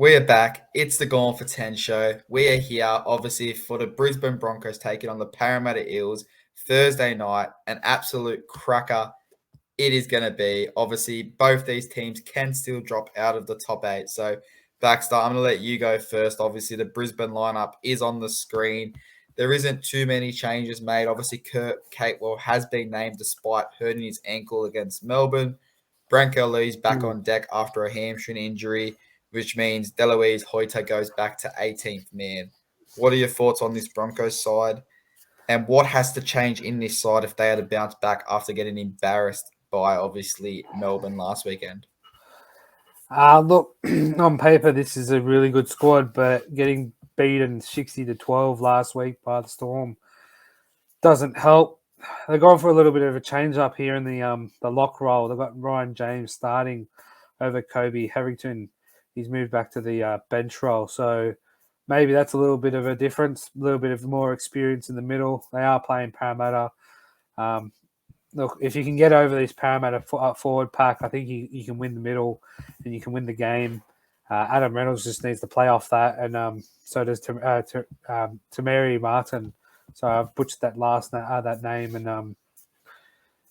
We are back. It's the Gone for 10 show. We are here, obviously, for the Brisbane Broncos taking on the Parramatta Eels Thursday night. An absolute cracker it is going to be. Obviously, both these teams can still drop out of the top eight. So, Baxter, I'm going to let you go first. Obviously, the Brisbane lineup is on the screen. There isn't too many changes made. Obviously, Kurt Catewell has been named despite hurting his ankle against Melbourne. Branko Lee's back on deck after a hamstring injury, which means Deloise Hoyter goes back to 18th man. What are your thoughts on this Broncos side? And what has to change in this side if they are to bounce back after getting embarrassed by, obviously, Melbourne last weekend? Look, on paper, this is a really good squad, but getting beaten 60-12 last week by the Storm doesn't help. They're going for a little bit of a change up here in the lock roll. They've got Ryan James starting over Kobe Harrington. He's moved back to the bench role, so maybe that's a little bit of a difference, a little bit of more experience in the middle. They are playing Parramatta. Look, if you can get over this Parramatta forward pack, I think you can win the middle and you can win the game. Adam Reynolds just needs to play off that, and so does Tamari Martin. So I've butchered that that name, and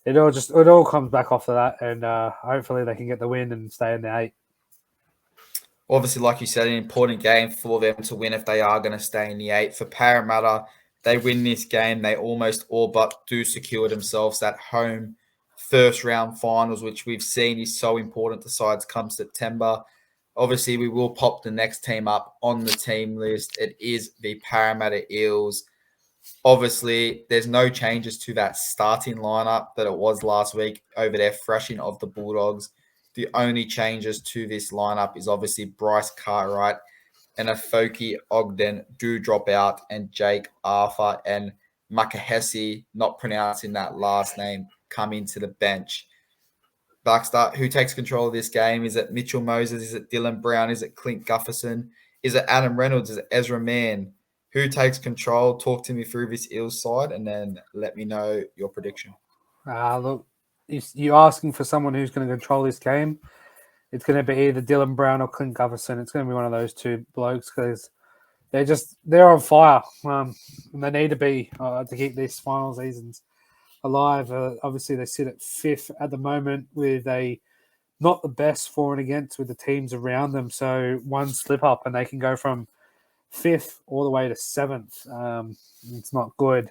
it all comes back off of that, and hopefully they can get the win and stay in the 8. Obviously, like you said, an important game for them to win if they are going to stay in the 8. For Parramatta, they win this game, they almost all but do secure themselves that home first-round finals, which we've seen is so important to sides come September. Obviously, we will pop the next team up on the team list. It is the Parramatta Eels. Obviously, there's no changes to that starting lineup that it was last week over their thrashing of the Bulldogs. The only changes to this lineup is obviously Bryce Cartwright and Afoki Ogden do drop out, and Jake Arthur and Makahesi, not pronouncing that last name, come into the bench. Baxter, who takes control of this game? Is it Mitchell Moses? Is it Dylan Brown? Is it Clint Gufferson? Is it Adam Reynolds? Is it Ezra Mann? Who takes control? Talk to me through this Eels side and then let me know your prediction. Look, you're asking for someone who's going to control this game. It's going to be either Dylan Brown or Clint Gufferson. It's going to be one of those two blokes because they're on fire. And they need to be to keep these final seasons alive. Obviously, they sit at 5th at the moment with not the best for and against with the teams around them. So one slip up and they can go from 5th all the way to 7th. It's not good.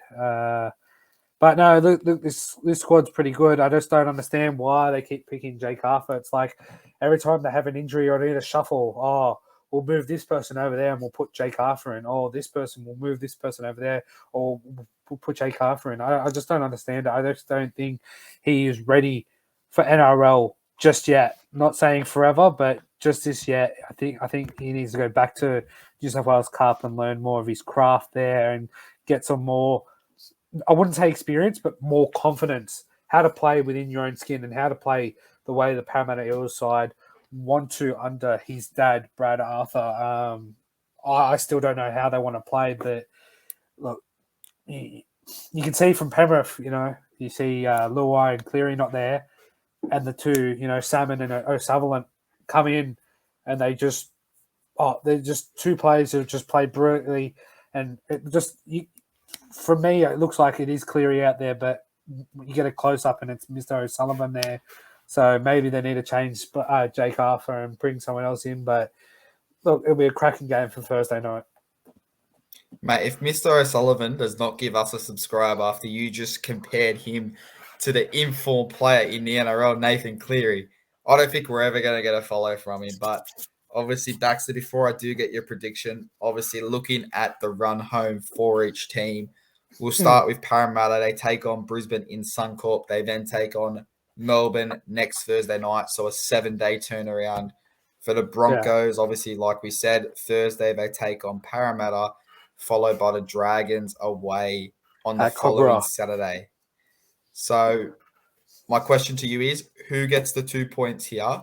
But no, look, this squad's pretty good. I just don't understand why they keep picking Jake Arthur. It's like every time they have an injury or need a shuffle, we'll move this person over there and we'll put Jake Arthur in. Oh, this person will move this person over there, or we'll put Jake Arthur in. I just don't understand it. I just don't think he is ready for NRL just yet. Not saying forever, but just this yet. I think he needs to go back to New South Wales Cup and learn more of his craft there and get some more, I wouldn't say experience, but more confidence, how to play within your own skin and how to play the way the Parramatta Eels side want to under his dad, Brad Arthur. I still don't know how they want to play, but look, you can see from Penrith, you see Luai and Cleary not there, and the two, Salmon and O'Sullivan come in, and they're just two players who just play brilliantly, and for me, it looks like it is Cleary out there, but you get a close-up and it's Mr. O'Sullivan there. So maybe they need to change Jake Arthur and bring someone else in. But look, it'll be a cracking game for Thursday night. Mate, if Mr. O'Sullivan does not give us a subscribe after you just compared him to the informed player in the NRL, Nathan Cleary, I don't think we're ever going to get a follow from him. But obviously, Baxter, before I do get your prediction, obviously looking at the run home for each team, we'll start with Parramatta. They take on Brisbane in Suncorp. They then take on Melbourne next Thursday night. So a 7-day turnaround for the Broncos. Yeah. Obviously, like we said, Thursday they take on Parramatta, followed by the Dragons away on the following Saturday. So my question to you is, who gets the 2 points here?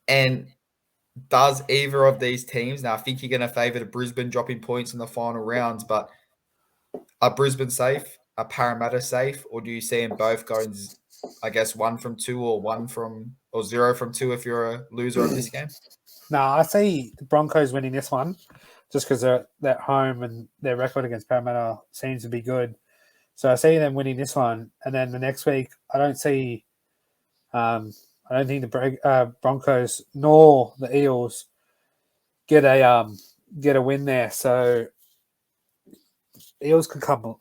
And does either of these teams, now I think you're going to favour the Brisbane dropping points in the final rounds, but are Brisbane safe? Are Parramatta safe? Or do you see them both going, I guess, 1 from 2 or 0 from 2 if you're a loser of this game? I see the Broncos winning this one just because they're at home and their record against Parramatta seems to be good. So I see them winning this one, and then the next week I don't see. I don't think the Broncos nor the Eels get a win there. So Eels could come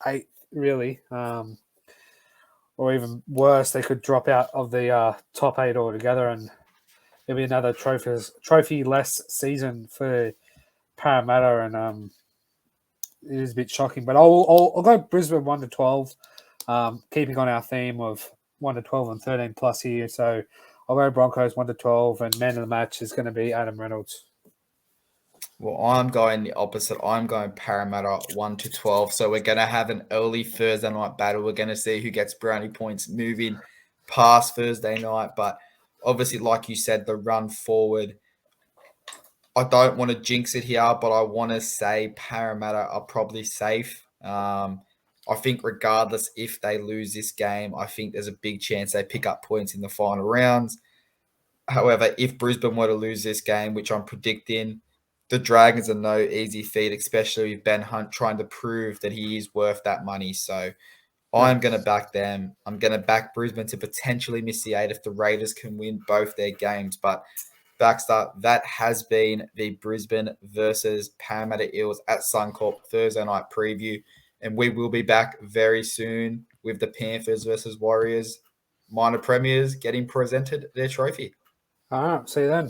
8 really, or even worse, they could drop out of the top 8 altogether, and it'll be another trophy less season for Parramatta, and it is a bit shocking. But I'll go Brisbane 1-12, keeping on our theme of 1-12 and 13 plus here. So I'll go Broncos 1-12, and man of the match is going to be Adam Reynolds. Well, I'm going the opposite. I'm going Parramatta 1-12. So we're going to have an early Thursday night battle. We're going to see who gets brownie points moving past Thursday night. But obviously, like you said, the run forward, I don't want to jinx it here, but I want to say Parramatta are probably safe. I think regardless if they lose this game, I think there's a big chance they pick up points in the final rounds. However, if Brisbane were to lose this game, which I'm predicting, the Dragons are no easy feat, especially with Ben Hunt trying to prove that he is worth that money. So I'm going to back them. I'm going to back Brisbane to potentially miss the 8 if the Raiders can win both their games. But Baxter, that has been the Brisbane versus Parramatta Eels at Suncorp Thursday night preview. And we will be back very soon with the Panthers versus Warriors minor premiers getting presented their trophy. All right, see you then.